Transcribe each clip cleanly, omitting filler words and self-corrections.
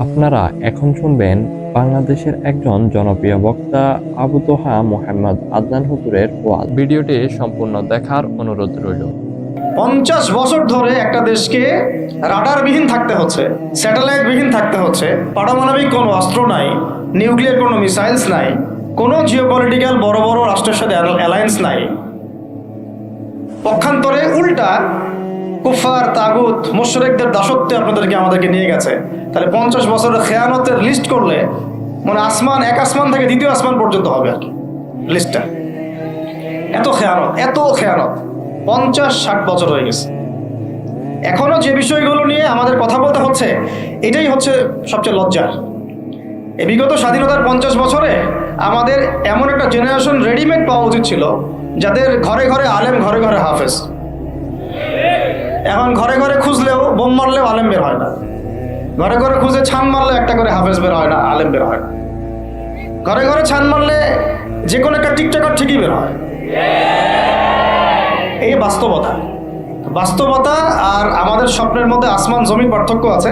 আপনারা এখন শুনবেন বাংলাদেশের একজন জনপ্রিয় বক্তা আবু তোহা মোহাম্মদ আদনান হুজুরের ওয়াজ। ভিডিওটি সম্পূর্ণ দেখার অনুরোধ রইল। 50 বছর ধরে একটা দেশকে রাডারবিহীন থাকতে হচ্ছে, স্যাটেলাইটবিহীন থাকতে হচ্ছে, পারমাণবিক কোনো অস্ত্র নাই, নিউক্লিয়ার কোনো মিসাইলস নাই, কোনো জিওপলিটিক্যাল বড় বড় রাষ্ট্রের সাথে অ্যালায়েন্স নাই। পক্ষান্তরে উল্টা কুফার তাগুত মুশরিকদের দাসত্বে আমাদেরকে নিয়ে গেছে। তাহলে 50 বছরের খেয়ানতের লিস্ট করলে মানে এক আসমান থেকে দ্বিতীয় আসমান পর্যন্ত হবে আর কি লিস্টটা। এত খেয়ানত 50-60 বছর হয়ে গেছে। এখনো যে বিষয়গুলো নিয়ে আমাদের কথা বলতে হচ্ছে, এটাই হচ্ছে সবচেয়ে লজ্জার। এই বিগত স্বাধীনতার 50 বছরে আমাদের এমন একটা জেনারেশন রেডিমেড পাওয়া উচিত ছিল, যাদের ঘরে ঘরে আলেম, ঘরে ঘরে হাফেজ। এখন ঘরে ঘরে খুঁজলেও বোম মারলেও আলেম বের হয় না, ঘরে ঘরে খুঁজে ছান মারলে একটা করে হাফেজ বের হয় না, আলেম বের হয় না। ঘরে ঘরে ছান মারলে যে কোনো একটা টিকটকার ঠিকই বের হয়। এই বাস্তবতা আর আমাদের স্বপ্নের মধ্যে আসমান জমিন পার্থক্য আছে।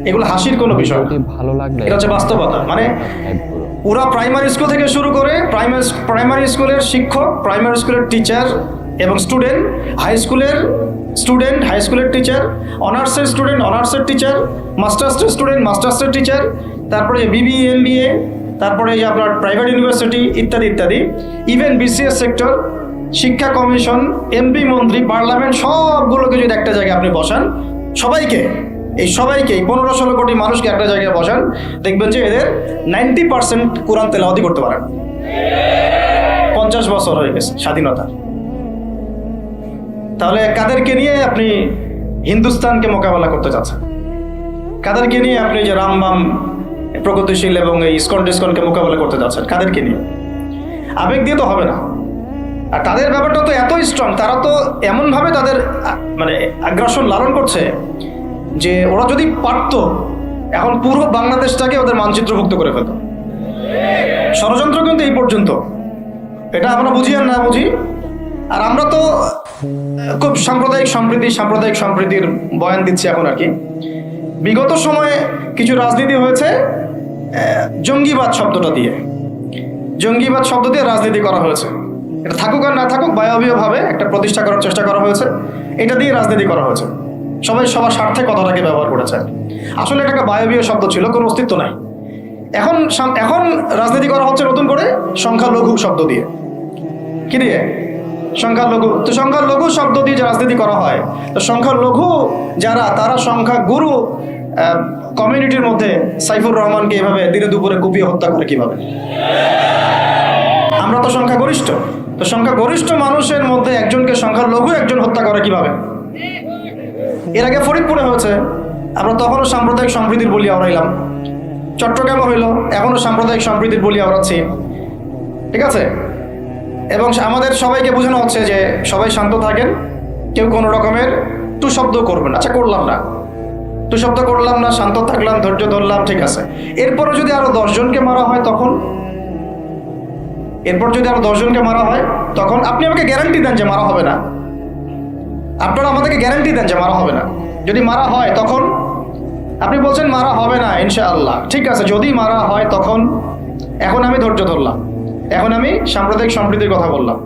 এগুলো হাসির কোনো বিষয় না, ভালো লাগলে এটা হচ্ছে বাস্তবতা। মানে পুরা প্রাইমারি স্কুল থেকে শুরু করে প্রাইমারি স্কুলের শিক্ষক, প্রাইমারি স্কুলের টিচার এবং স্টুডেন্ট, হাই স্কুলের টিচার, অনার্সের স্টুডেন্ট, অনার্সের টিচার, মাস্টার্সের স্টুডেন্ট, মাস্টার্সের টিচার, তারপরে বিবিএ, এমবিএ, তারপরে যে আপনার প্রাইভেট ইউনিভার্সিটি ইত্যাদি ইত্যাদি, ইভেন বিসিএস সেক্টর, শিক্ষা কমিশন, এমপি, মন্ত্রী, পার্লামেন্ট, সবগুলোকে যদি একটা জায়গায় আপনি বসান, সবাইকে 15-16 কোটি মানুষকে একটা জায়গায় বসান, দেখবেন যে এদের 90% কোরআন তেলাওয়াতি করতে পারেন। 50 বছর হয়ে গেছে স্বাধীনতা। তাহলে কাদেরকে নিয়ে আপনি হিন্দুস্তানকে মোকাবেলা করতে চাচ্ছেন? কাদেরকে নিয়ে আপনি যে রামবাম, প্রগতিশীল এবং এই ইসকনকে মোকাবেলা করতে যাচ্ছেন? কাদেরকে নিয়ে? আবেগ দিয়ে তো হবে না। আর তাদের ব্যাপারটা তো এতই স্ট্রং, তারা তো এমনভাবে তাদের মানে আগ্রাসন লালন করছে যে ওরা যদি পারত এখন পুরো বাংলাদেশটাকে ওদের মানচিত্রভুক্ত করে ফেলত। ষড়যন্ত্র কিন্তু এই পর্যন্ত, এটা আমরা বুঝি আর না বুঝি। আর আমরা তো খুব সাম্প্রদায়িক সম্প্রীতির বয়ান দিচ্ছি এখন আর কি। বিগত সময়ে কিছু রাজনীতি হয়েছে জঙ্গিবাদ শব্দ দিয়ে রাজনীতি করা হয়েছে। এটা থাকুক আর না থাকুক, বায়বীয়ভাবে একটা প্রতিষ্ঠা করার চেষ্টা করা হয়েছে, এটা দিয়ে রাজনীতি করা হয়েছে। সবাই সবার স্বার্থে কথাটাকে ব্যবহার করেছে। আসলে এটা একটা বায়বীয় শব্দ ছিল, কোনো অস্তিত্ব নাই। এখন রাজনীতি করা হচ্ছে নতুন করে সংখ্যালঘু শব্দ দিয়ে। কি দিয়ে? সংখ্যালঘু। তো সংখ্যালঘু শব্দ দিয়ে যে রাজনীতি করা হয়, তো সংখ্যালঘু যারা, তারা সংখ্যাগুরু কমিউনিটির মধ্যে সাইফুর রহমানকে এভাবে দিনে দুপুরে কুপিয়ে হত্যা করে কিভাবে? আমরা তো সংখ্যাগরিষ্ঠ, তো সংখ্যাগরিষ্ঠ মানুষের মধ্যে একজনকে সংখ্যালঘু একজন হত্যা করে কিভাবে? এর আগে ফরিদপুরে হয়েছে, আমরা তখনও সাম্প্রদায়িক সম্প্রীতির বলি আওড়াইলাম। চট্টগ্রামে হইল, এখনো সাম্প্রদায়িক সম্প্রীতির বলি আওড়াচ্ছি, ঠিক আছে? এবং আমাদের সবাইকে বোঝানো হচ্ছে যে সবাই শান্ত থাকেন, কেউ কোনো রকমের টু শব্দ করবেন। আচ্ছা, করলাম না, টু শব্দ করলাম না, শান্ত থাকলাম, ধৈর্য ধরলাম, ঠিক আছে। এরপরও যদি আরো 10 জনকে মারা হয় তখন? তখন আপনি আমাকে গ্যারান্টি দেন যে মারা হবে না। আপনারা আমাদেরকে গ্যারান্টি দেন যে মারা হবে না। যদি মারা হয় তখন? আপনি বলছেন মারা হবে না ইনশাআল্লাহ, ঠিক আছে। যদি মারা হয় তখন? এখন আমি ধৈর্য ধরলাম, এখন আমি সাম্প্রদায়িক সম্প্রীতির কথা বললাম,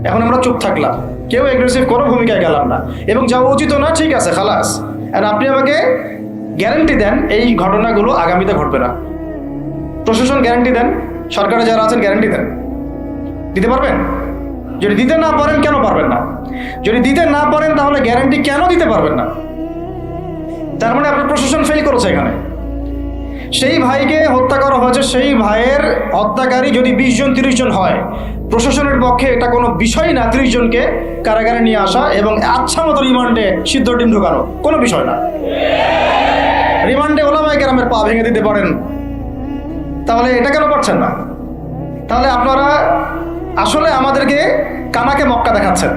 এখন আমরা চুপ থাকলাম, কেউ এগ্রেসিভ কোনো ভূমিকায় গেলাম না, এবং যাওয়া উচিত না, ঠিক আছে, খালাস। আর আপনি আমাকে গ্যারান্টি দেন এই ঘটনাগুলো আগামীতে ঘটবে না। প্রশাসন গ্যারান্টি দেন, সরকারে যারা আছেন গ্যারান্টি দেন। দিতে পারবেন? যদি দিতে না পারেন, কেন পারবেন না? যদি দিতে না পারেন, তাহলে গ্যারান্টি কেন দিতে পারবেন না? তার মানে আপনার প্রশাসন ফেল করেছে এখানে। সেই ভাইকে হত্যা করা হয়েছে, সেই ভাইয়ের হত্যাকারী যদি 20 জন 30 জন হয়, প্রশাসনের পক্ষে এটা কোনো বিষয় না 30 জনকে কারাগারে নিয়ে আসা এবং আচ্ছা মতো রিমান্ডে সিদ্ধ ডিম ঢোকানো, কোনো বিষয় না। রিমান্ডে ওলামায়ে কেরামের পা ভেঙে দিতে পারেন, তাহলে এটা কেন পারছেন না? তাহলে আপনারা আসলে আমাদেরকে কানাকে মক্কা দেখাচ্ছেন,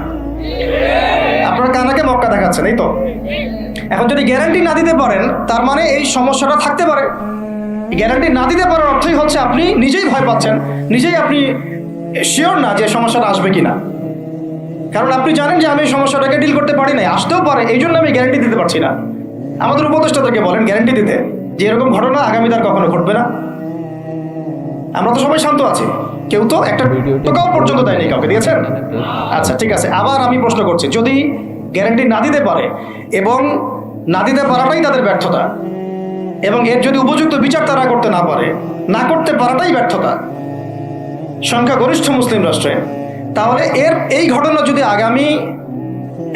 এই তো। এখন যদি গ্যারান্টি না দিতে পারেন, তার মানে এই সমস্যাটা থাকতে পারে। গ্যারান্টি না দিতে পারার অর্থই হচ্ছে আপনি নিজেই ভয় পাচ্ছেন, নিজেই আপনি শিওর না যে সমস্যাটা আসবে কিনা। কারণ আপনি জানেন যে আমি সমস্যাটাকে ডিল করতে পারি না, আসতেও পারে, এই জন্য আমি গ্যারান্টি দিতে পারছি না। আমাদের উপদেষ্টাদেরকে বলেন গ্যারান্টি দিতে, যে এরকম ঘটনা আগামীতে আর কখনো ঘটবে না? আমরা তো সবাই শান্ত আছি, কেউ তো একটা টাকাও পর্যন্ত দেয়নি, কাউকে দিয়েছেন? আচ্ছা ঠিক আছে, আবার আমি প্রশ্ন করছি, যদি গ্যারান্টি না দিতে পারে এবং না দিতে পারাটাই তাদের ব্যর্থতা, এবং এর যদি উপযুক্ত বিচার তারা করতে না পারে, না করতে পারাটাই ব্যর্থতা সংখ্যাগরিষ্ঠ মুসলিম রাষ্ট্রে, তাহলে এই ঘটনা যদি আগামী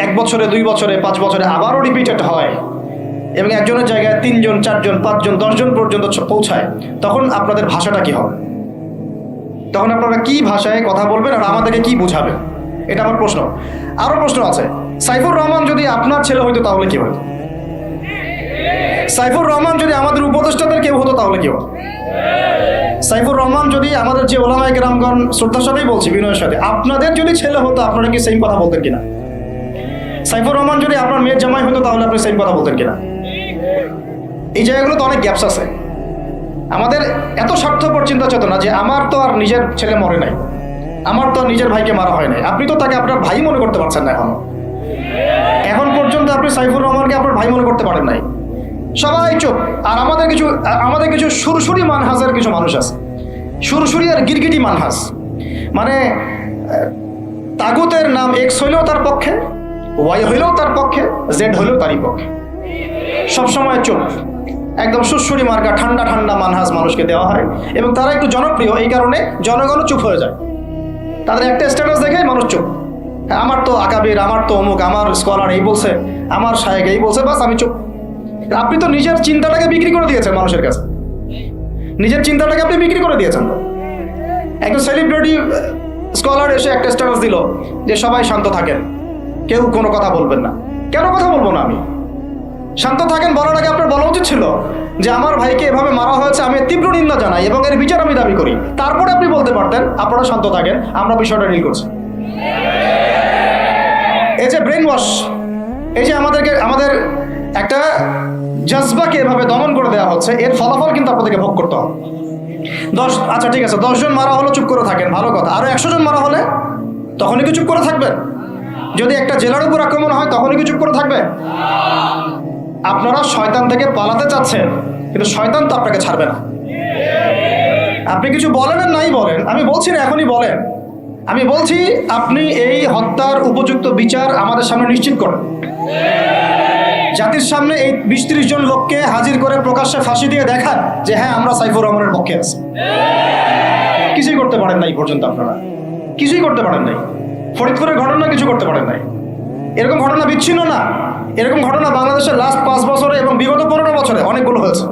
1 বছরে, 2 বছরে, 5 বছরে আবারও রিপিটেড হয় এবং একজনের জায়গায় 3 জন, 4 জন, 5 জন, 10 জন পর্যন্ত পৌঁছায়, তখন আপনাদের ভাষাটা কি হবে? তখন আপনারা কি ভাষায় কথা বলবেন আর আমাদেরকে কি বুঝাবেন? এটা আমার প্রশ্ন। আরো প্রশ্ন আছে, সাইফুর রহমান যদি আপনার ছেলে হইতো তাহলে কি হতো? সাইফুর রহমান যদি আমাদের উপদেষ্টাদের কেউ হতো তাহলে কি হতো? সাইফুর রহমান যদি আমাদের যে ওলামায়ে কেরামগণ, শ্রদ্ধার সাথেই বলছি, বিনয়ের সাথে, আপনাদের যদি ছেলে হতো আপনারা কি সেম কথা বলতেন কিনা? সাইফুর রহমান যদি আপনার মেয়ের জামাই হতো তাহলে আপনি সেম কথা বলতেন কিনা? এই জায়গাগুলো তো অনেক গ্যাপস আছে। আমাদের এত স্বার্থপর চিন্তা চেতনা যে আমার তো আর নিজের ছেলে মরে নাই, আমার তো আর নিজের ভাইকে মারা হয় নাই, আপনি তো তাকে আপনার ভাই মনে করতে পারছেন না। এখন পর্যন্ত আপনি সাইফুর রহমানকে আপনার ভাই মনে করতে পারেন নাই। সবাই চুপ। আর আমাদের কিছু সুরসুরি মানহাজের কিছু মানুষ আছে, সুরসুরি আর গিরগিটি মানহাজ, মানে তাগুতের নাম এক্স হইলেও তার পক্ষে, ওয়াই হইলেও তার পক্ষে, জেড হইলেও তারই পক্ষে, সবসময় চুপ, একদম সুরসুরি মার্কা ঠান্ডা ঠান্ডা মানহাজ মানুষকে দেওয়া হয়, এবং তারা একটু জনপ্রিয়, এই কারণে জনগণও চুপ হয়ে যায়। তাদের একটা স্ট্যাটাস দেখে মানুষ চুপ। হ্যাঁ, আমার তো আকাবির, আমার তো অমুক, আমার স্কলার এই বলছে, আমার শায়েক এই বলছে, বাস আমি চুপ। আপনি তো নিজের চিন্তাটাকে বিক্রি করে দিয়েছেন মানুষের কাছে, নিজের চিন্তাটাকে আপনি বিক্রি করে দিয়েছেন। একজন সেলিব্রিটি স্কলার এসে একটা স্ট্যাটাস দিল যে সবাই শান্ত থাকেন, কেউ কোনো কথা বলবেন না। কেন কথা বলবো না আমি? শান্ত থাকেন বলার আগে আপনার বলা উচিত ছিল যে আমার ভাইকে এভাবে মারা হয়েছে, আমি তীব্র নিন্দা জানাই এবং এর বিচার আমি দাবি করি। তারপরে আপনি বলতে পারতেন আপনারা শান্ত থাকেন, আমরা বিষয়টা ডিল করছি। এই যে ব্রেন ওয়াশ, এই যে আমাদের একটা জজবাকে এভাবে দমন করে দেওয়া হচ্ছে, এর ফলাফল কিন্তু আপনাদেরকে ভোগ করতে হবে। আচ্ছা ঠিক আছে, 10 জন মারা হলো, চুপ করে থাকেন, ভালো কথা। আরো 100 জন মারা হলে তখনই কি চুপ করে থাকবেন? যদি একটা জেলার উপর আক্রমণ হয় তখনই কি চুপ করে থাকবে? আপনারা শয়তান থেকে পালাতে চাচ্ছেন, কিন্তু শয়তান তো আপনাকে ছাড়বে না। আপনি কিছু বলেন আর নাই বলেন, আমি বলছি না এখনই বলেন, আমি বলছি আপনি এই হত্যার উপযুক্ত বিচার আমাদের সামনে নিশ্চিত করেন। জাতির সামনে এই 20-30 জন লোককে হাজির করে প্রকাশ্যে ফাঁসি দিয়ে দেখান যে হ্যাঁ আমরা সাইফুর রহমানের পক্ষে আছি। কিছুই করতে পারেন নাই পর্যন্ত, আপনারা কিছুই করতে পারেন নাই। ফরিদপুরের ঘটনা কিছু করতে পারেন নাই। এরকম ঘটনা বিচ্ছিন্ন না, এরকম ঘটনা বাংলাদেশের লাস্ট 5 বছরে এবং বিগত 15 বছরে অনেকগুলো হয়েছে।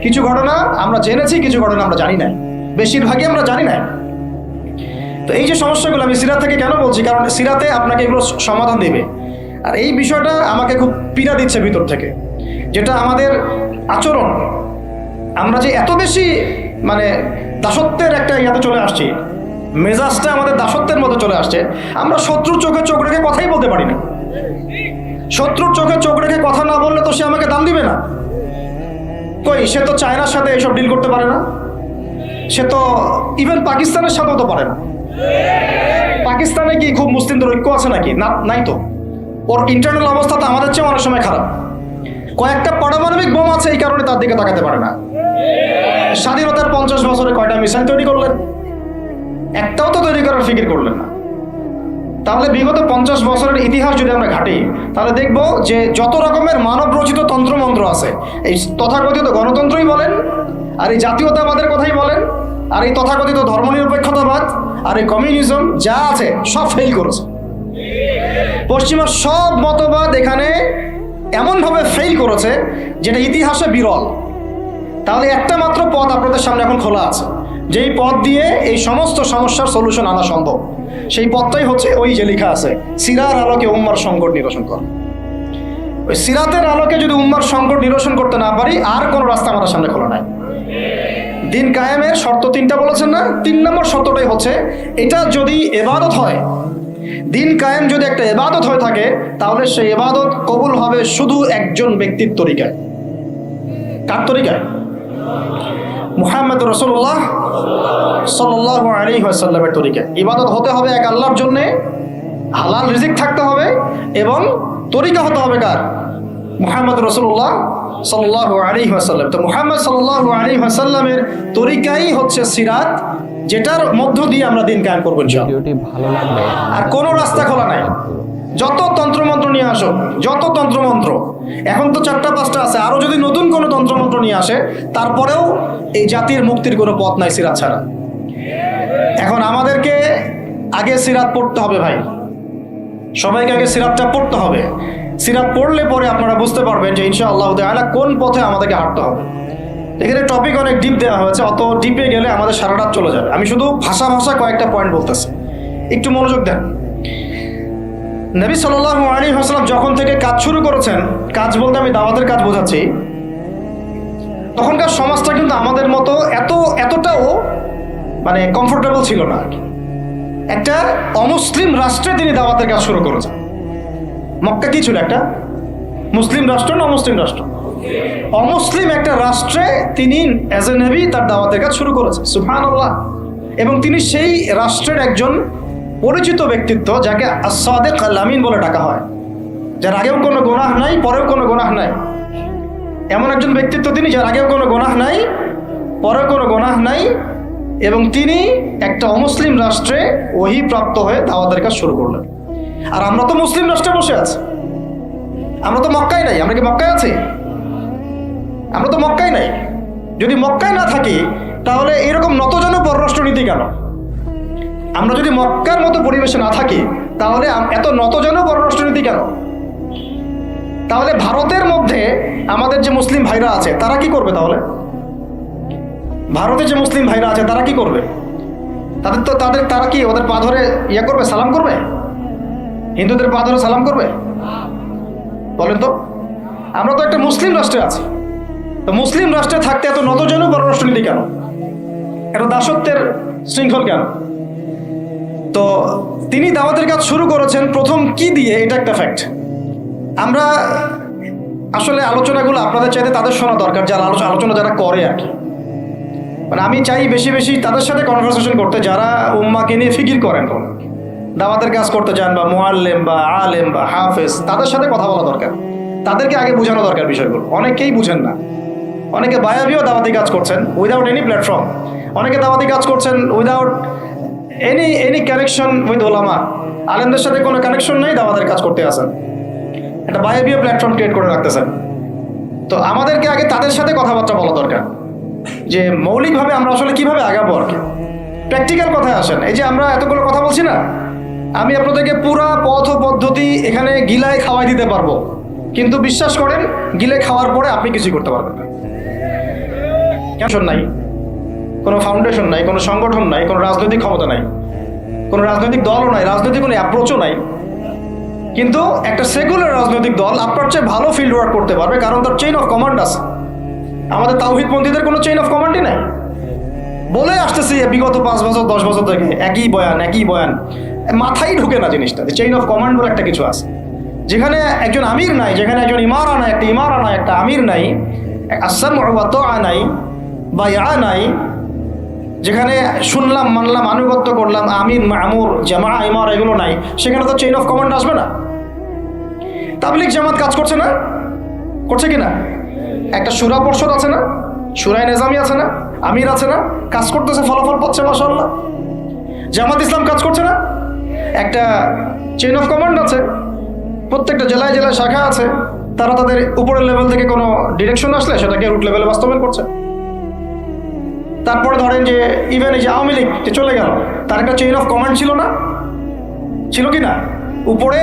কিছু ঘটনা আমরা জেনেছি, কিছু ঘটনা আমরা জানি না, বেশিরভাগই আমরা জানি না। তো এই যে সমস্যাগুলো আমি সিরাত থেকে কেন বলছি, কারণ সিরাতে আপনাকে এগুলো সমাধান দেবে। আর এই বিষয়টা আমাকে খুব পীড়া দিচ্ছে ভিতর থেকে, যেটা আমাদের আচরণ, আমরা যে এত বেশি মানে দাসত্বের একটা ইয়াতে চলে আসছি, মেজাজটা আমাদের দাসত্বের মতো চলে আসছে। আমরা শত্রুর চোখে চোখ রেখে কথাই বলতে পারি না। শত্রুর চোখে চোখ রেখে কথা না বললে তো সে আমাকে দাম দিবে না। কই, সে তো চায়নার সাথে এইসব ডিল করতে পারে না, সে তো ইভেন পাকিস্তানের সাথেও তো পারে না। পাকিস্তানে কি খুব মুসলিমদের ঐক্য আছে নাকি? না, নাই তো। ওর ইন্টারনাল অবস্থা তো আমাদের চেয়ে অনেক সময় খারাপ। কয়েকটা পারমাণবিক বোম আছে, এই কারণে তার দিকে তাকাতে পারে না। স্বাধীনতার 50 বছরে কয়টা মিসাইল তৈরি করলেন? একটাও তো তৈরি করার ফিকির করলেন না। তাহলে বিগত 50 বছরের ইতিহাস যদি আমরা ঘাঁটি, তাহলে দেখব যে যত রকমের মানব রচিত তন্ত্রমন্ত্র আছে, এই তথাকথিত গণতন্ত্রই বলেন, আর এই জাতীয়তাবাদের কথাই বলেন, আর এই তথাকথিত ধর্মনিরপেক্ষতাবাদ, আর এই কমিউনিজম যা আছে সব ফেল করেছে। পশ্চিমার সব মতবাদ এখানে এমনভাবে ফেল করেছে যেটা ইতিহাসে বিরল। তাহলে একটা মাত্র পথ আপনাদের সামনে এখন খোলা আছে, যেই পথ দিয়ে এই সমস্ত সমস্যার সলিউশন আনা সম্ভব। সেই পথটাই হচ্ছে ওই যে লেখা আছে, সিরার আলোকে উম্মার সংকট নিরসন কর। ওই সিরাতের আলোকে যদি উম্মার সংকট নিরসন করতে না পারি, আর কোনো রাস্তা আমাদের সামনে খোলা নাই। দিন কায়েমের শর্ত 3টা বলেছেন না? 3 নম্বর শর্তটাই হচ্ছে এটা যদি ইবাদত হয়, দিন কায়েম যদি একটা ইবাদত হয়ে থাকে, তাহলে সেই ইবাদত কবুল হবে শুধু একজন ব্যক্তির তরিকায়। কার তরিকায়? মুহাম্মদ রাসূলুল্লাহ সাল্লাল্লাহু আলাইহি ওয়াসাল্লামের তরিকায়। ইবাদত হতে হবে এক আল্লাহর জন্য, হালাল রিজিক থাকতে হবে, এবং তরিকা হতে হবে কার? মুহাম্মদ রাসূলুল্লাহ সাল্লাল্লাহু আলাইহি ওয়াসাল্লাম। তো মুহাম্মদ সাল্লাল্লাহু আলাইহি ওয়াসাল্লামের তরিকাই হচ্ছে সিরাত, যেটার মধ্য দিয়ে আমরা দিন কায়েম করব ইনশাআল্লাহ। ভিডিওটি ভালো লাগলে আর কোনো রাস্তা খোলা নাই। যত তন্ত্রমন্ত্র নিয়ে আসো, যত তন্ত্রমন্ত্র, এখন তো 4টা-5টা আছে, আরো যদি নতুন কোনো তন্ত্রমন্ত্র নিয়ে আসে, তারপরেও এই জাতির মুক্তির কোনো পথ নাই সিরাত ছাড়া। এখন আমাদেরকে আগে সিরাত পড়তে হবে ভাই, সবাইকে আগে সিরাতটা পড়তে হবে। সিরাত পড়লে পরে আপনারা বুঝতে পারবেন যে ইনশাআল্লাহ তাআলা কোন পথে আমাদেরকে হাঁটতে হবে। এখানে টপিক অনেক ডিপ দেওয়া হয়েছে, অত ডিপে গেলে আমাদের সারা রাত চলে যাবে। আমি শুধু ভাষা কয়েকটা পয়েন্ট বলতেছি, একটু মনোযোগ দেন। নবী সাল্লাল্লাহু আলাইহি ওয়াসাল্লাম যখন থেকে কাজ শুরু করেছেন, কাজ বলতে আমি দাওয়াতের কাজ বোঝাচ্ছি, তখনকার সমাজটা কিন্তু আমাদের মতো এতটাও মানে কমফোর্টেবল ছিল না। একটা অমুসলিম রাষ্ট্রে তিনি দাওয়াতের কাজ শুরু করেছেন। মক্কা কি ছিল? একটা মুসলিম রাষ্ট্র না অমুসলিম রাষ্ট্র? অমুসলিম একটা রাষ্ট্রে তিনি অ্যাজ এ নবী তার দাওয়াতের কাজ শুরু করেছেন। সুবহানাল্লাহ। এবং তিনি সেই রাষ্ট্রের একজন পরিচিত ব্যক্তিত্ব, যাকে আস-সাদিক আল-আমিন বলে ডাকা হয়, যার আগেও কোনো গুনাহ নাই, পরেও কোনো গুনাহ নাই। এমন একজন ব্যক্তিত্ব তিনি, যার আগেও কোনো গুনাহ নাই, পরেও কোনো গুনাহ নাই, এবং তিনি একটা অমুসলিম রাষ্ট্রে ওহী প্রাপ্ত হয়ে দাওয়াতের কাজ শুরু করলেন। আর আমরা তো মুসলিম রাষ্ট্রে বসে আছি, আমরা তো মক্কায় নাই। আমরা কি মক্কায় আছি? আমরা তো মক্কায় নাই। যদি মক্কায় না থাকি, তাহলে এরকম নতজন পররাষ্ট্রনীতি কেন? আমরা যদি মক্কার মতো পরিবেশে না থাকি, তাহলে এত নতজন পররাষ্ট্রনীতি কেন? তাহলে ভারতের মধ্যে আমাদের যে মুসলিম ভাইরা আছে, তারা কি করবে? তাহলে ভারতে যে মুসলিম ভাইরা আছে, তারা কি করবে? তারা কি ওদের পা ধরে ইয়া করবে, সালাম করবে? হিন্দুদের পা ধরে সালাম করবে? বলেন তো। আমরা তো একটা মুসলিম রাষ্ট্রে আছি, তো মুসলিম রাষ্ট্রে থাকতে এত নতজন পররাষ্ট্রনীতি কেন? এত দাসত্বের শৃঙ্খল কেন? তো তিনি দাওয়াতের কাজ শুরু করেছেন প্রথম কি দিয়ে, এটা একটা ফ্যাক্ট। আমরা আসলে আলোচনাগুলো আপনাদের চাইতে তাদের শোনা দরকার, যারা আলোচনা যারা করে আর কি। মানে আমি চাই বেশি বেশি তাদের সাথে কনভারসেশন করতে, যারা উম্মাকে নিয়ে ফিকির করেন, দাওয়াতের কাজ করতে চান, বা মুআল্লিম বা আলেম বা হাফেজ, তাদের সাথে কথা বলা দরকার। তাদেরকে আগে বোঝানো দরকার বিষয়গুলো। অনেকেই বুঝেন না। অনেকে বায়াবিও দাওয়াতি কাজ করছেন উইদাউট এনি প্ল্যাটফর্ম। অনেকে দাওয়াতি কাজ করছেন উইদাউট এনি কানেকশন উইথ ওলামা। আলেমদের সাথে কোনো কানেকশন নেই, দাওয়াতের কাজ করতে আসেন, একটা বায়াবিও প্ল্যাটফর্ম ক্রিয়েট করে রাখতেছেন। তো আমাদেরকে আগে তাদের সাথে কথাবার্তা বলা দরকার, যে মৌলিকভাবে আমরা আসলে কিভাবে আগাবো আর কি। প্র্যাকটিক্যাল কথায় আসেন। এই যে আমরা এতগুলো কথা বলছি না, আমি আপনাদেরকে পুরা পথ পদ্ধতি এখানে গিলায় খাওয়াই দিতে পারবো, কিন্তু বিশ্বাস করেন গিলে খাওয়ার পরে আপনি কিছু করতে পারবেন না। কেন নাই? কোনো ফাউন্ডেশন নাই, কোনো সংগঠন নাই, কোনো রাজনৈতিক ক্ষমতা নাই, কোনো রাজনৈতিক দলও নাই, রাজনৈতিক কোনো অ্যাপ্রোচও নাই। কিন্তু একটা সেকুলার রাজনৈতিক দল আপনার চেয়ে ভালো ফিল্ড ওয়ার্ক করতে পারবে, কারণ তার চেইন অফ কমান্ড আছে। আমাদের তাওহীদপন্থীদের কোনো চেইন অফ কমান্ডই নাই। বলে আসতেছি বিগত 5 বছর 10 বছর থেকে একই বয়ান, মাথায় ঢুকে না জিনিসটা। চেইন অফ কমান্ড বলে একটা কিছু আছে, যেখানে একজন আমির নাই, যেখানে একজন ইমারা নাই, একটা আমির নাই, আসাম ওয়া তাআ নাই, বায়আ নাই, যেখানে শুনলাম মানলাম আনুগত্য করলাম, আমির মামুর জামা ইমার এগুলো নাই, সেখানে তো চেইন অফ কমান্ড আসবে না। তাবলিগ জামাত কাজ করছে না? করছে কিনা? একটা শুরা পর্ষদ আছে না, শুরায়ে নিজামি আছে না, আমির আছে না, কাজ করতেছে, ফলাফল পাচ্ছে মাশাআল্লাহ। জামাত ইসলাম কাজ করছে না? একটা চেইন অফ কমান্ড আছে, প্রত্যেকটা জেলায় জেলায় শাখা আছে, তারা তাদের উপরের লেভেল থেকে কোনো ডিরেকশন আসলে সেটাকে রুট লেভেলে বাস্তবায়ন করছে। তারপরে ধরেন যে ইভেন এই যে আওয়ামী লীগ যে চলে গেল, তার একটা চেইন অফ কমান্ড ছিল না? ছিল কি না? উপরে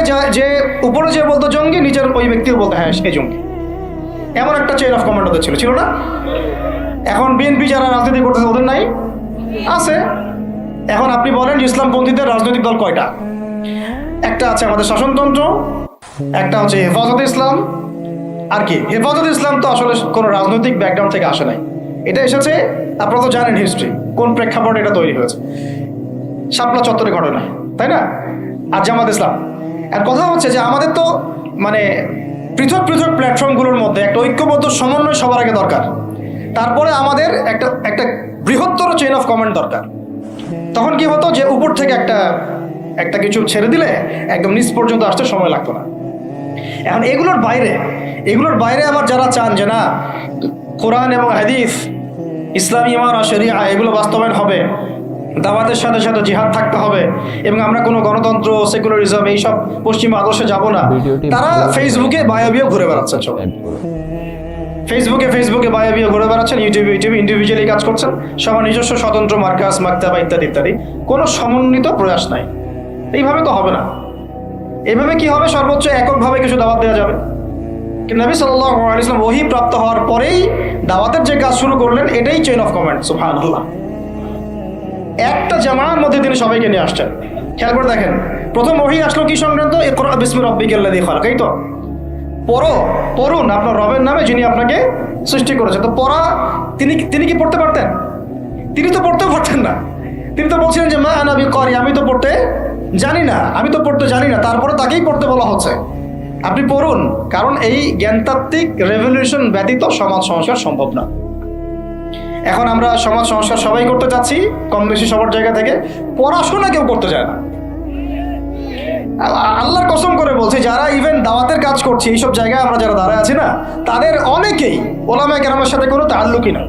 যে বলতো জঙ্গি, নিচের ওই ব্যক্তিও বলতো হ্যাঁ সেই জঙ্গি, এমন একটা চেইন অফ কমান্ড ওদের ছিল না? এখন বিএনপি যারা রাজনীতি করতেছে ওদের নাই? আছে। এখন আপনি বলেন যে ইসলামপন্থীদের রাজনৈতিক দল কয়টা? একটা আছে আমাদের শাসনতন্ত্র, একটা হচ্ছে হেফাজতে ইসলাম। আর কি হেফাজতে ইসলাম তো আসলে কোনো রাজনৈতিক ব্যাকগ্রাউন্ড থেকে আসে নাই, এটা এসেছে, আপনারা তো জানেন হিস্ট্রি, কোন প্রেক্ষাপটে এটা তৈরি হয়েছে, শাপলা চত্বরে ঘটনা, তাই না? আর জামাত ইসলাম। আর কথা হচ্ছে যে আমাদের তো মানে পৃথক পৃথক প্ল্যাটফর্মগুলোর মধ্যে একটা ঐক্যবদ্ধ সমন্বয় সবার আগে দরকার, তারপরে আমাদের একটা বৃহত্তর চেইন অফ কমান্ড দরকার। তখন কি হতো যে উপর থেকে একটা কিছু ছেড়ে দিলে একদম নিচ পর্যন্ত আসতে সময় লাগতো না। এখন এগুলোর বাইরে আবার যারা চান যে না কোরআন এবং হাদিস, ইসলামী ইমারা, শরিয়া এগুলো বাস্তবায়ন হবে, দাওয়াতের সাথে সাথে জিহাদ থাকতে হবে এবং আমরা কোনো গণতন্ত্র, সেকুলারিজম এইসব পশ্চিমা আদর্শে যাব না, তারা ফেসবুকে বায়োবিও ঘুরে বেড়াচ্ছেন। সব ফেসবুকে বায়োবিও ঘুরে বেড়াচ্ছেন, ইউটিউবে ইন্ডিভিজুয়ালি কাজ করছেন, সবার নিজস্ব স্বতন্ত্র মার্কাস, মাকতাবা ইত্যাদি ইত্যাদি, কোনো সমন্বিত প্রয়াস নাই। এইভাবে তো হবে না। এইভাবে কি হবে? সর্বোচ্চ এককভাবে কিছু দাওয়াত দেওয়া যাবে। কিন্তু নবী সাল্লাল্লাহু আলাইহি ওয়াসাল্লাম ওহী প্রাপ্ত হওয়ার পরেই দাওয়াতের যে কাজ শুরু করলেন, এটাই চেইন অফ কমান্ড। সুবহানাল্লাহ। একটা জামার মধ্যে তিনি সবাইকে নিয়ে আসছেন। খেয়াল করে দেখেন, প্রথম ওহী আসলো কি সংক্রান্ত? ইকরা বিসমি রাব্বিকাল্লাযী খালাক। এই তো পড়ুন আপনার রবের নামে যিনি আপনাকে সৃষ্টি করেছেন। তো পড়া তিনি কি পড়তে পারতেন? তিনি তো পড়তেও পারতেন না। তিনি তো বলছিলেন যে মা আনা বিকারি, আমি তো পড়তে জানি না, তারপরে তাকেই পড়তে বলা হচ্ছে। আপনি পড়ুন, কারণ এই জ্ঞানতাত্ত্বিক রেভলিউশন ব্যতীত সমাজ সংস্কার সম্ভব না। এখন আমরা সমাজ সংস্কার সবাই করতে চাচ্ছি, কম বেশি সবার জায়গা থেকে। পড়াশোনা কেউ করতে চায় না। আল্লাহর কসম করে বলছি, যারা ইভেন দাওয়াতের কাজ করছে এইসব জায়গায় আমরা যারা দাঁড়ায় আছি না, তাদের অনেকেই ওলামায়ে কেরামের সাথে কোনো তাআল্লুকই নাই,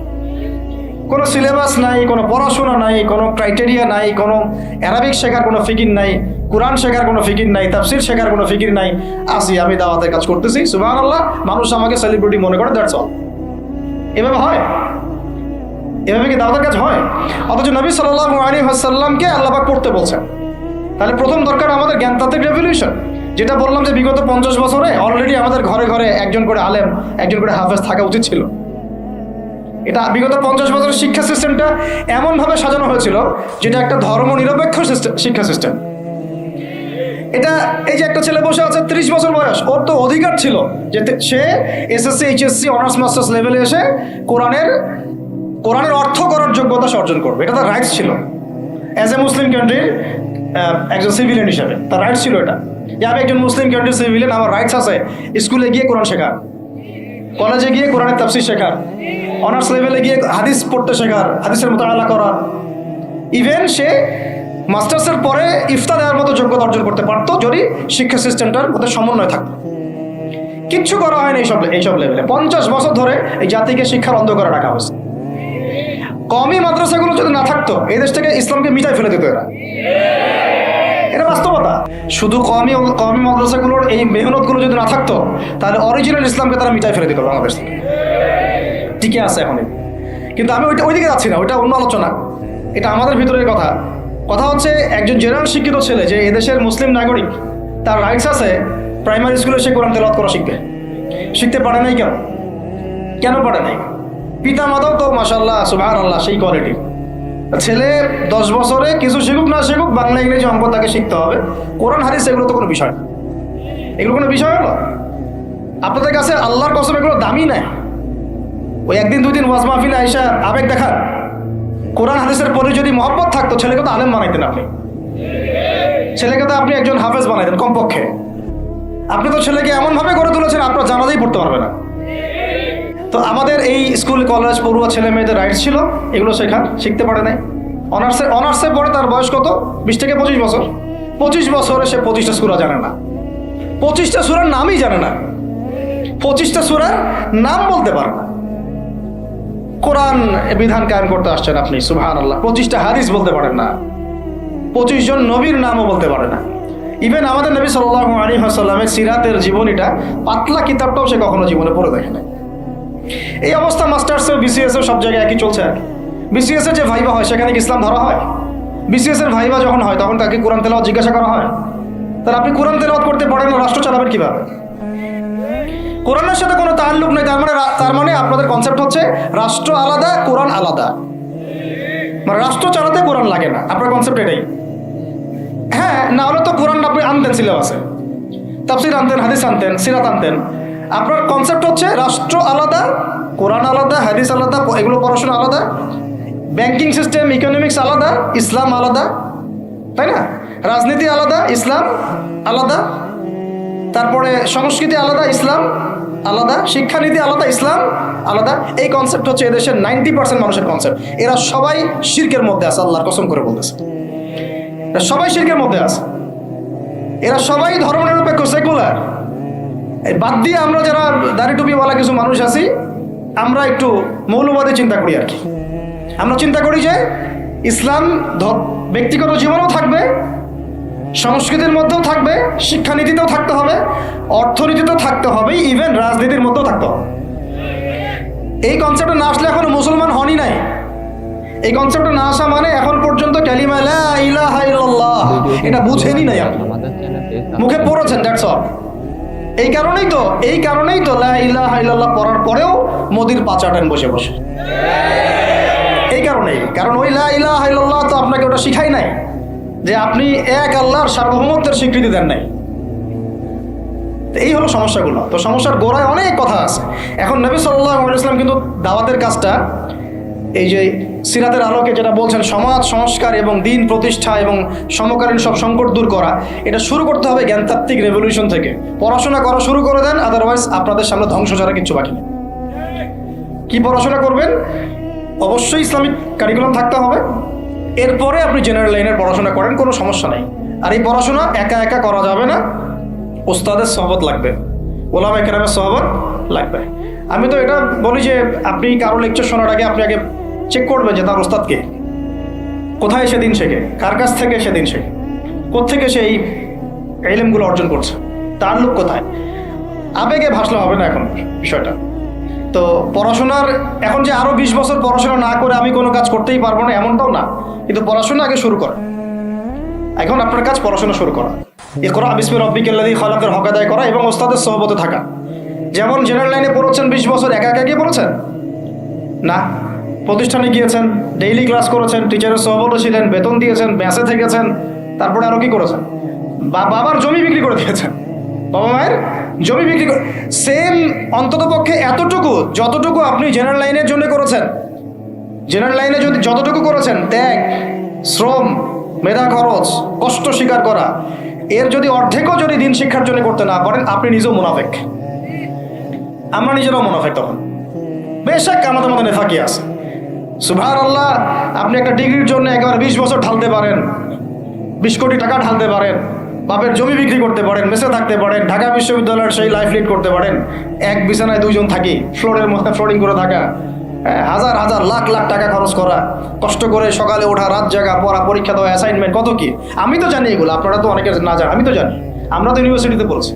কোনো সিলেবাস নাই, কোনো পড়াশোনা নাই, কোনো ক্রাইটেরিয়া নাই, কোনো অ্যারাবিক শেখার কোনো ফিকির নাই, কোরআন শেখার কোনো ফিকির নাই, তাফসির শেখার কোনো ফিকির নাই। আমি দাওয়াতের কাজ করতেছি, সুবহানাল্লাহ, মানুষ আমাকে সেলিব্রিটি মনে করে, দ্যাটস অল। এভাবে হয়? এভাবে কি দাওয়াতের কাজ হয়? অথচ নবী সাল্লাল্লাহু আলাইহি ওয়াসাল্লামকে আল্লাহ পাক পড়তে বলছেন। তাহলে প্রথম দরকার আমাদের জ্ঞানতাত্ত্বিক রেভলিউশন। যেটা বললাম যে বিগত 50 বছরে অলরেডি আমাদের ঘরে ঘরে একজন করে আলেম, একজন করে হাফেজ থাকা উচিত ছিল। এটা বিগত 50 বছরের শিক্ষা সিস্টেমটা এমনভাবে সাজানো হয়েছিল যেটা একটা ধর্মনিরপেক্ষ শিক্ষা সিস্টেম। এটা এই যে একটা ছেলে বসে আছে 30 বছর বয়স, ওর তো অধিকার ছিল যে সে এসএসসি, এইচএসসি, অনার্স মাস্টার্স লেভেলে এসে কোরআনের অর্থ করার যোগ্যতা অর্জন করবে। এটা তার রাইটস ছিল। অ্যাজ এ মুসলিম কান্ট্রির একজন সিভিলিয়ান হিসাবে তার রাইটস ছিল এটা, যে আমি একজন মুসলিম কান্ট্রির সিভিলিয়ান, আমার রাইটস আছে স্কুলে গিয়ে কোরআন শেখা, কলেজে গিয়ে কোরআনের তাফসীর শেখার, অনার্স লেভেলে গিয়ে হাদিস পড়তে শেখার, হাদিসের মুতাআলা করার। ইভেন সে মাস্টার্সের পরে ইফতা দেওয়ার মতো যোগ্যতা অর্জন করতে পারতো যদি শিক্ষা সিস্টেমটার মধ্যে সমন্বয় থাকতো। কিচ্ছু করা হয়নি এইসব লেভেলে। 50 বছর ধরে এই জাতিকে শিক্ষার অন্ধ করে রাখা হয়েছে। কওমি মাদ্রাসাগুলো যদি না থাকতো, এই দেশ থেকে ইসলামকে মিটাই ফেলে দিত এরা। এটা বাস্তবতা। শুধু কওমি মাদ্রাসাগুলোর এই মেহনতগুলো যদি না থাকতো, তাহলে অরিজিনাল ইসলামকে তারা মিটাই ফেলে দিত বাংলাদেশ থেকে। টিকে আছে এখন। কিন্তু আমি ওইদিকে যাচ্ছি না, ওইটা অন্য আলোচনা। এটা আমাদের ভিতরের কথা হচ্ছে, একজন জেনারেল শিক্ষিত ছেলে যে এদেশের মুসলিম নাগরিক, তার রাইটস আছে প্রাইমারি স্কুলে সে কোরআন তেলাওয়াত করা শিখতে পারে নাই। কেন পারে নাই? পিতা মাতাও তো মাশাআল্লাহ সুবহানাল্লাহ সেই কোয়ালিটি। ছেলে 10 বছরে কিছু শিখুক না শিখুক, বাংলা ইংরেজি অঙ্ক তাকে শিখতে হবে। কোরআন হাদিস এগুলো তো কোনো বিষয় না। এগুলো কোনো বিষয় হলো? আপনাদের কাছে আল্লাহর কসম এগুলো দামি নাই। ওই একদিন দুই দিন ওয়াজ মাহফিলে আইসা আবেগ দেখার, কোরআন হাদিসের পরে যদি মহব্বত থাকতো, ছেলেকে তো আলেম বানাইতেন আপনি। ছেলেকে তো আপনি একজন হাফেজ বানাইতেন কমপক্ষে। আপনি তো ছেলেকে এমনভাবে গড়ে তুলেছেন আপনার জানাতেই পড়তে পারবে না। তো আমাদের এই স্কুল কলেজ পড়ুয়া ছেলে মেয়েদের রাইটস ছিল এগুলো শিখতে পারে নাই। অনার্সে পড়ে তার বয়স কত? 20 থেকে 25 বছর। 25 বছরে সে 25টা সূরা জানে না, 25টা সূরার নামই জানে না, 25টা সূরার নাম বলতে পারে না। কোরআন বিধান কায়েম করতে আসছেন আপনি, সুবহানাল্লাহ। 25টা হাদিস বলতে পারেন না, 25 জন নবীর নামও বলতে পারে না। ইভেন আমাদের নবী সাল্লাল্লাহু আলাইহি ওয়াসাল্লামের সিরাতের জীবনীটা, পাতলা কিতাবটাও সে কখনো জীবনে পড়ে দেখে নাই। এই অবস্থা মাস্টার্সেও বিসিএসেও সব জায়গায় একই চলছে। বিসিএসের যে ভাইবা হয় সেখানে কি ইসলাম ধরা হয়? বিসিএসের ভাইবা যখন হয় তখন তাকে কোরআন তেলাওয়াত জিজ্ঞাসা করা হয়? তাহলে আপনি কোরআন তেলাওয়াত করতে পারেন না, রাষ্ট্র চালাবেন কিভাবে? কোরআনের সাথে কোনো তাআল্লুক নেই। তার মানে আপনাদের কনসেপ্ট হচ্ছে রাষ্ট্র আলাদা, কোরআন আলাদা। মানে রাষ্ট্র চালাতে কোরআন লাগে না, আপনার কনসেপ্ট এটাই। হ্যাঁ, না হলে তো কোরআন আপনি আনতেন সিলেবাসে, তাফসীর আনতেন, হাদিস আনতেন, সিরাত আনতেন। আপনার কনসেপ্ট হচ্ছে রাষ্ট্র আলাদা, কোরআন আলাদা, হাদিস আলাদা, এগুলো পড়াশোনা আলাদা, ব্যাংকিং সিস্টেম, ইকোনমিক্স আলাদা, ইসলাম আলাদা, তাই না? রাজনীতি আলাদা, ইসলাম আলাদা, তারপরে সংস্কৃতি আলাদা, ইসলাম আলাদা, শিক্ষানীতি আলাদা, ইসলাম আলাদা। এই কনসেপ্ট হচ্ছে এদেশের 90% মানুষের কনসেপ্ট। এরা সবাই শিরকের মধ্যে আছে, আল্লাহর কসম করে বলতেছে। এরা সবাই শিরকের মধ্যে আছে। এরা সবাই ধর্মনিরপেক্ষ, সেকুলার। এই বাদ দিয়ে আমরা যারা দাড়ি টুপিওয়ালা কিছু মানুষ আছি, আমরা একটু মৌলবাদী চিন্তা করি আর কি। আমরা চিন্তা করি যে ইসলাম ব্যক্তিগত জীবনেও থাকবে, সংস্কৃতির মধ্যেও থাকবে, শিক্ষানীতিতেও থাকতে হবে, অর্থনীতিতেও থাকতে হবে, ইভেন রাজনীতির মধ্যেও থাকতে হবে। এই কনসেপ্টে না আসলে এখনো মুসলমান হনই নাই। এই কনসেপ্টে না আসা মানে এখন পর্যন্ত কালিমা লা ইলাহা ইল্লাল্লাহ এটা বুঝেনি নাই আপনি, মুখে পড়েছেন, দ্যাটস অল। এই কারণেই তো লা ইলাহা ইল্লাল্লাহ পড়ার পরেও মোদির পাচাটেন বসে বসে। এই কারণেই, কারণ ওই লা ইলাহা ইল্লাল্লাহ তো আপনাকে ওটা শিখাই নাই যে আপনি এক আল্লাহর সার্বভৌমত্বের স্বীকৃতি দেন নাই। এই হলো সমস্যাগুলো। তো সমস্যার গোড়ায় অনেক কথা আছে। এখন নবী সাল্লাল্লাহু আলাইহি ওয়াসাল্লাম কিন্তু দাওয়াতের কাজটা, এই যে সিরাতের আলোকে যেটা বলছেন সমাজ সংস্কার এবং দিন প্রতিষ্ঠা এবং সমকালীন সব সংকট দূর করা, এটা শুরু করতে হবে জ্ঞানতাত্ত্বিক রেভলিউশন থেকে। পড়াশোনা করা শুরু করে দেন, আদারওয়াইজ আপনাদের সামনে ধ্বংস ছাড়া কিচ্ছু বাকি নেই। কি পড়াশোনা করবেন? অবশ্যই ইসলামিক কারিকুলাম থাকতে হবে। এরপরে আপনি জেনারেল লাইনের পড়াশোনা করেন, কোনো সমস্যা নেই। আর এই পড়াশোনা একা একা করা যাবে না, ওস্তাদের সহবত লাগবে, ওলামায়ে কেরামের সহবত লাগবে। আমি তো এটা বলি যে আপনি কারো লেকচার শোনার আগে আপনি আগে চেক করবেন যে তার ওস্তাদকে, কোথায় সে দিন শেখে, কার কাছ থেকে সে দিন শেখে, কোত্থেকে সে এই ইলমগুলো অর্জন করছে, তার লোক কোথায়। আবেগে ভাসলে হবে না এখন বিষয়টা। তো পড়াশোনার এখন যে আরও 20 বছর পড়াশোনা না করে আমি কোনো কাজ করতেই পারবো না এমনটাও না, কিন্তু পড়াশোনা আগে শুরু করা। এখন আপনার কাজ পড়াশোনা শুরু করা, ইকরা বিসমি রাব্বিকাল্লাযী খালাকের হক আদায় করা এবং ওস্তাদের সহবতে থাকা। যেমন জেনারেল লাইনে পড়েছেন 20 বছর, একা একা গিয়ে পড়েছেন না, প্রতিষ্ঠানে গিয়েছেন, ডেইলি ক্লাস করেছেন, টিচারের সহবতে ছিলেন, বেতন দিয়েছেন, ব্যাসে থেকেছেন, তারপরে আরও কি করেছেন? বাবার জমি বিক্রি করে দিয়েছেন, বাবা মায়ের জমি বিক্রি করে। সেম অন্তত পক্ষে এতটুকু যতটুকু আপনি জেনারেল লাইনের জন্য করেছেন, জেনারেল লাইনে যদি যতটুকু করেছেন, ত্যাগ, শ্রম, মেধা খরচ, কষ্ট স্বীকার করা, এর যদি অর্ধেকও যদি দিন শিক্ষার জন্য করতে না পারেন, আপনি নিজেও মুনাফিক। আমরা নিজেরাও মুনাফিক তখন। বেশক আমাদের মধ্যে নেফাকি আছে, সুবহানাল্লাহ। আপনি একটা ডিগ্রির জন্য একেবারে 20 বছর ঢালতে পারেন, 20 কোটি টাকা ঢালতে পারেন, বাপের জমি বিক্রি করতে পারেন, মেসে থাকতে পারেন, ঢাকা বিশ্ববিদ্যালয়ের সেই লাইফ লিড করতে পারেন, এক বিছানায় 2 জন থাকি, ফ্লোরের মধ্যে ফ্লোরিং করে থাকা, হাজার হাজার লাখ লাখ টাকা খরচ করা, কষ্ট করে সকালে ওঠা, রাত জাগা, পড়া, পরীক্ষা দেওয়া, অ্যাসাইনমেন্ট, কত কি। আমি তো জানি এগুলো, আপনারা তো অনেকে না জানেন, আমি তো জানি, আমরা তো ইউনিভার্সিটিতে পড়েছি।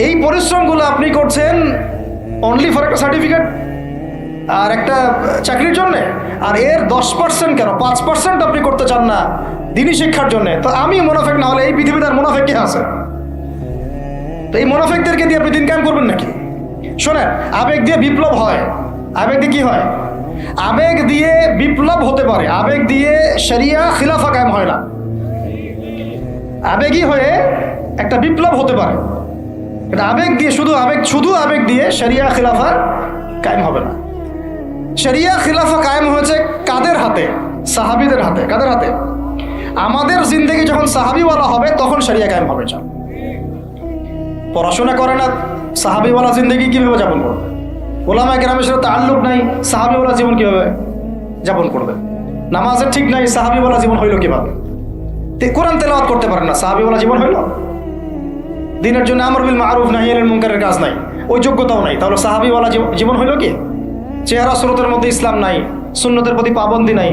এই পরিশ্রমগুলো আপনি করছেন অনলি ফর একটা সার্টিফিকেট আর একটা চাকরির জন্যে, আর এর 10% কেন 5% আপনি করতে চান না দিনী শিক্ষার জন্যে। তো আমি মুনাফিক না হলে এই পৃথিবীতে আর মুনাফিক কে আছে? তো এই মুনাফিকদেরকে দিয়ে আপনি দিন কায়েম করবেন নাকি? শোনেন, আবেগ দিয়ে বিপ্লব হয়। আবেগ দিয়ে কি হয়? আবেগ দিয়ে বিপ্লব হতে পারে, আবেগ দিয়ে শরিয়া খিলাফা কায়েম হয় না। আবেগই হয়ে একটা বিপ্লব হতে পারে, এটা আবেগ দিয়ে শুধু আবেগ দিয়ে শরিয়া খিলাফা কায়েম হবে না। শরিয়া খিলাফা কায়েম হয়েছে কাদের হাতে? সাহাবীদের হাতে। কাদের হাতে? আমাদের জিন্দেগি যখন সাহাবীওয়ালা হবে তখন শরিয়া কায়েম হবে। পড়াশোনা করে না, সাহাবীওয়ালা জিন্দেগি কিভাবে যাপন করবে? ওলামায়ে কেরামের সাথে তাআল্লুক নাই, সাহাবীওয়ালা জীবন কিভাবে যাপন করবে? নামাজের ঠিক নাই, সাহাবীওয়ালা জীবন হইল কিভাবে? কোরআন তেলাওয়াত করতে পারেন না, সাহাবীওয়ালা জীবন হইল? দিনের জন্য আমর বিল মারুফ নাহি আনিল মুনকারের কাজ নাই, ওই যোগ্যতাও নাই, তাহলে সাহাবীওয়ালা জীবন হইল কি? চেহারা সুরতের মধ্যে ইসলাম নাই, সুন্নতের প্রতি পাবন্দি নাই,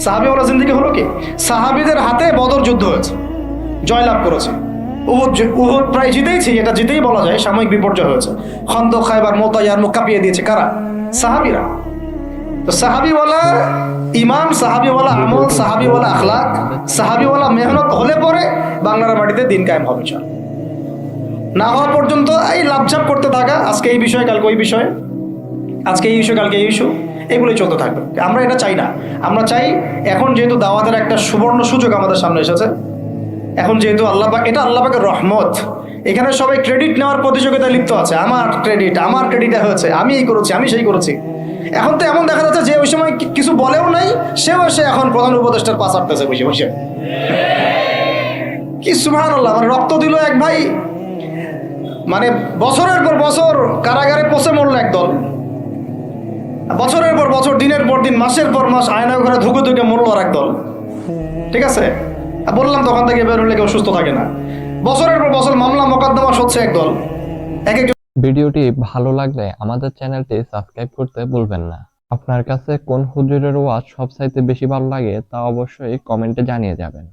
সাহাবীওয়ালা জিন্দেগি হলো কি? সাহাবীদের হাতে বদর যুদ্ধ হয়েছে, জয়লাভ করেছে। উহুদ প্রায় জিতেইছি, এটা জিতেই বলা যায়, সাময়িক বিপর্যয় হয়েছে। খন্দক, খায়বার, মুতা, ইয়ারমুক কাঁপিয়ে দিয়েছে কারা? সাহাবীরা। তো সাহাবীওয়ালা ইমান, সাহাবীওয়ালা আমল, সাহাবীওয়ালা আখলাক, সাহাবীওয়ালা মেহনত হলে পরে বাংলার মাটিতে দিন কায়েম হবে। না হওয়া পর্যন্ত এই লাভঝাপ করতে থাকা, আজকে এই বিষয়ে কালকে ওই বিষয়ে, আজকে এই ইস্যু কালকে এই ইস্যু, এগুলোই চলতে থাকবে। আমরা এটা চাই না। আমরা চাই এখন যেহেতু দাওয়াতের একটা সুবর্ণ সুযোগ আমাদের সামনে এসেছে, এখন যেহেতু আল্লাহ পাক, এটা আল্লাহ পাকের রহমত, এখানে সবাই ক্রেডিট নেওয়ার প্রতিযোগিতায় লিপ্ত আছে। আমার ক্রেডিট হয়েছে, আমি এই করেছি, আমি সেই করেছি। এখন তো এমন দেখা যাচ্ছে যে ওই সময় কিছু বলেও নাই, সেও এসে এখন প্রধান উপদেষ্টার পাশ আটতেছে বসে বসে। কি সুবহানাল্লাহ! মানে রক্ত দিল এক ভাই, মানে বছরের পর বছর কারাগারে পচে মরল একদল, বছরের পর বছর, দিনের পর দিন, মাসের পর মাস আয়না ঘরে ধুকে ধুকে মরল আর একদল। ঠিক আছে, বললাম তখন থেকে বের হলে কেউ সুস্থ থাকে না। বছরের পর বছর মামলা মোকদ্দমা হচ্ছে একদল, এক একজন ভিডিওটি ভালো লাগলে আমাদের চ্যানেলটি সাবস্ক্রাইব করতে ভুলবেন না। আপনার কাছে কোন হুজুরের ওয়াজ সবচাইতে বেশি ভালো লাগে তা অবশ্যই কমেন্টে জানিয়ে যাবেন।